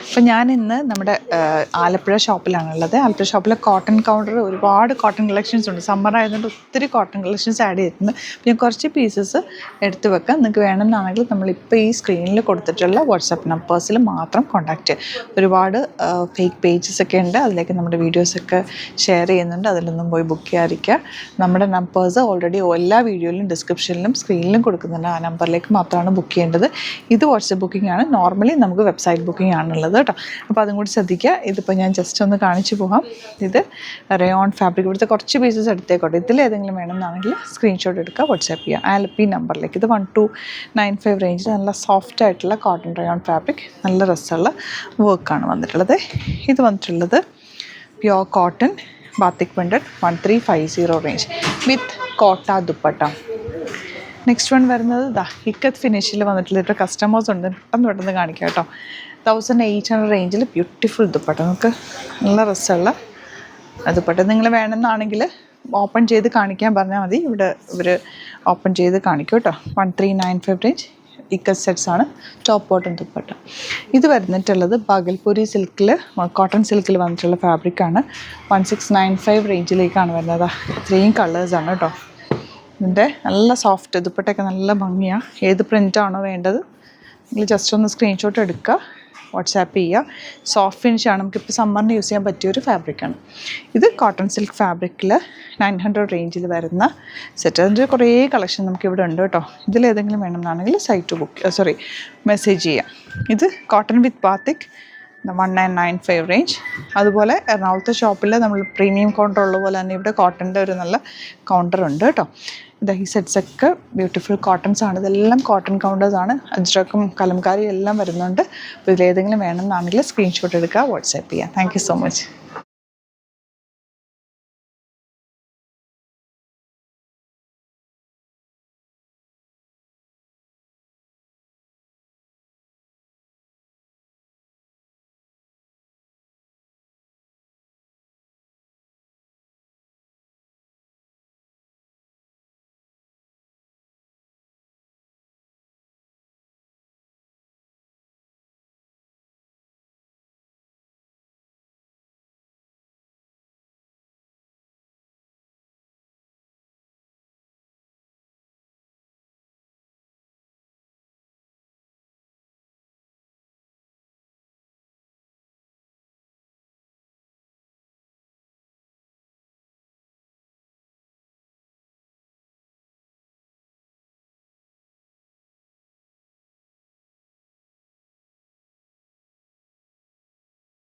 അപ്പോൾ ഞാനിന്ന് നമ്മുടെ ആലപ്പുഴ ഷോപ്പിലാണുള്ളത്. ആലപ്പുഴ ഷോപ്പിലെ കോട്ടൺ കൗണ്ടർ ഒരുപാട് കോട്ടൺ കളക്ഷൻസ് ഉണ്ട്. സമ്മർ ആയതുകൊണ്ട് ഒത്തിരി കോട്ടൺ കളക്ഷൻസ് ആഡ് ചെയ്തിട്ടുണ്ട്. അപ്പോൾ ഞാൻ കുറച്ച് പീസസ് എടുത്ത് വെക്കാം. നിങ്ങൾക്ക് വേണമെന്നാണെങ്കിൽ നമ്മളിപ്പോൾ ഈ സ്ക്രീനിൽ കൊടുത്തിട്ടുള്ള വാട്സാപ്പ് നമ്പേഴ്സിൽ മാത്രം കോൺടാക്റ്റ് ചെയ്യുക. ഒരുപാട് ഫേക്ക് പേജസ് ഒക്കെ ഉണ്ട്, അതിലേക്ക് നമ്മുടെ വീഡിയോസൊക്കെ ഷെയർ ചെയ്യുന്നുണ്ട്. അതിലൊന്നും പോയി ബുക്ക് ചെയ്യാതിരിക്കുക. നമ്മുടെ നമ്പേഴ്സ് ഓൾറെഡി എല്ലാ വീഡിയോയിലും ഡിസ്ക്രിപ്ഷനിലും സ്ക്രീനിലും കൊടുക്കുന്നുണ്ട്. ആ നമ്പറിലേക്ക് മാത്രമാണ് ബുക്ക് ചെയ്യേണ്ടത്. ഇത് വാട്സപ്പ് ബുക്കിംഗ് ആണ്. നോർമലി നമുക്ക് വെബ്സൈറ്റ് ബുക്കിംഗ് ആണുള്ളത് കേട്ടോ. അപ്പോൾ അതും കൂടി ശ്രദ്ധിക്കുക. ഇതിപ്പോൾ ഞാൻ ജസ്റ്റ് ഒന്ന് കാണിച്ചു പോകാം. ഇത് റയോൺ ഫാബ്രിക്. ഇവിടുത്തെ കുറച്ച് പീസസ് എടുത്തേക്കോട്ടെ. ഇതിലേതെങ്കിലും വേണമെന്നാണെങ്കിൽ സ്ക്രീൻഷോട്ട് എടുക്കുക, വാട്സാപ്പ് ചെയ്യുക ആലപ്പി നമ്പറിലേക്ക്. ഇത് 1295 റേഞ്ചിൽ നല്ല സോഫ്റ്റ് ആയിട്ടുള്ള കോട്ടൺ റയോൺ ഫാബ്രിക്, നല്ല രസമുള്ള വർക്കാണ് വന്നിട്ടുള്ളത്. ഇത് വന്നിട്ടുള്ളത് pure cotton batik printed 1350 range with Kota dupatta. Next one വരുന്നത് ഇക്കത്ത് ഫിനിഷിൽ വന്നിട്ടുള്ള ഇപ്പോൾ കസ്റ്റമേഴ്സ് ഉണ്ട്, പെട്ടെന്ന് കാണിക്കാം കേട്ടോ. 1800 റേഞ്ചിൽ ബ്യൂട്ടിഫുൾ ദുപ്പട്ട, നമുക്ക് നല്ല രസമുള്ള ദുപ്പട്ട. നിങ്ങൾ വേണമെന്നാണെങ്കിൽ ഓപ്പൺ ചെയ്ത് കാണിക്കാൻ പറഞ്ഞാൽ മതി. ഇവിടെ ഇവർ ഓപ്പൺ ചെയ്ത് കാണിക്കും കേട്ടോ. 1395 റേഞ്ച് ഇക്കത്ത് സെറ്റ്സ് ആണ്. Top bottom dupatta. ഇത് വരുന്നിട്ടുള്ളത് ബാഗൽപൂരി സിൽക്കിൽ, കോട്ടൺ സിൽക്കിൽ വന്നിട്ടുള്ള ഫാബ്രിക്കാണ്. 1695 റേഞ്ചിലേക്കാണ് വരുന്നത്. ഇത്രയും കളേഴ്സാണ് കേട്ടോ. ഇതിൻ്റെ നല്ല സോഫ്റ്റ് ദുപ്പട്ടയൊക്കെ നല്ല ഭംഗിയാണ്. ഏത് പ്രിൻ്റാണോ വേണ്ടത് നിങ്ങൾ ജസ്റ്റ് ഒന്ന് സ്ക്രീൻഷോട്ട് എടുക്കുക, വാട്സാപ്പ് ചെയ്യുക. സോഫ്റ്റ് ഫിനിഷാണ്, നമുക്കിപ്പോൾ സമ്മറിന് യൂസ് ചെയ്യാൻ പറ്റിയൊരു ഫാബ്രിക്കാണ്. ഇത് കോട്ടൺ സിൽക്ക് ഫാബ്രിക്കിൽ 900 റേഞ്ചിൽ വരുന്ന സെറ്റ്. അതിൻ്റെ കുറേ കളക്ഷൻ നമുക്കിവിടെ ഉണ്ട് കേട്ടോ. ഇതിലേതെങ്കിലും വേണമെന്നാണെങ്കിൽ മെസ്സേജ് ചെയ്യാം. ഇത് കോട്ടൺ വിത്ത് ബാത്തിക് 1995 റേഞ്ച്. അതുപോലെ എറണാകുളത്തെ ഷോപ്പിൽ നമ്മൾ പ്രീമിയം കൗണ്ടർ ഉള്ള പോലെ തന്നെ ഇവിടെ കോട്ടൻ്റെ ഒരു നല്ല കൗണ്ടർ ഉണ്ട് കേട്ടോ. ഈ സെറ്റ്സൊക്കെ ബ്യൂട്ടിഫുൾ കോട്ടൺസ് ആണ്. ഇതെല്ലാം കോട്ടൺ കൗണ്ടേഴ്സാണ്. അജ്രക്കും കലംകാരിയും എല്ലാം വരുന്നുണ്ട്. അപ്പോൾ ഇതിലേതെങ്കിലും വേണമെന്നാണെങ്കിൽ സ്ക്രീൻഷോട്ട് എടുക്കുക, വാട്സാപ്പ് ചെയ്യുക. Thank you so much.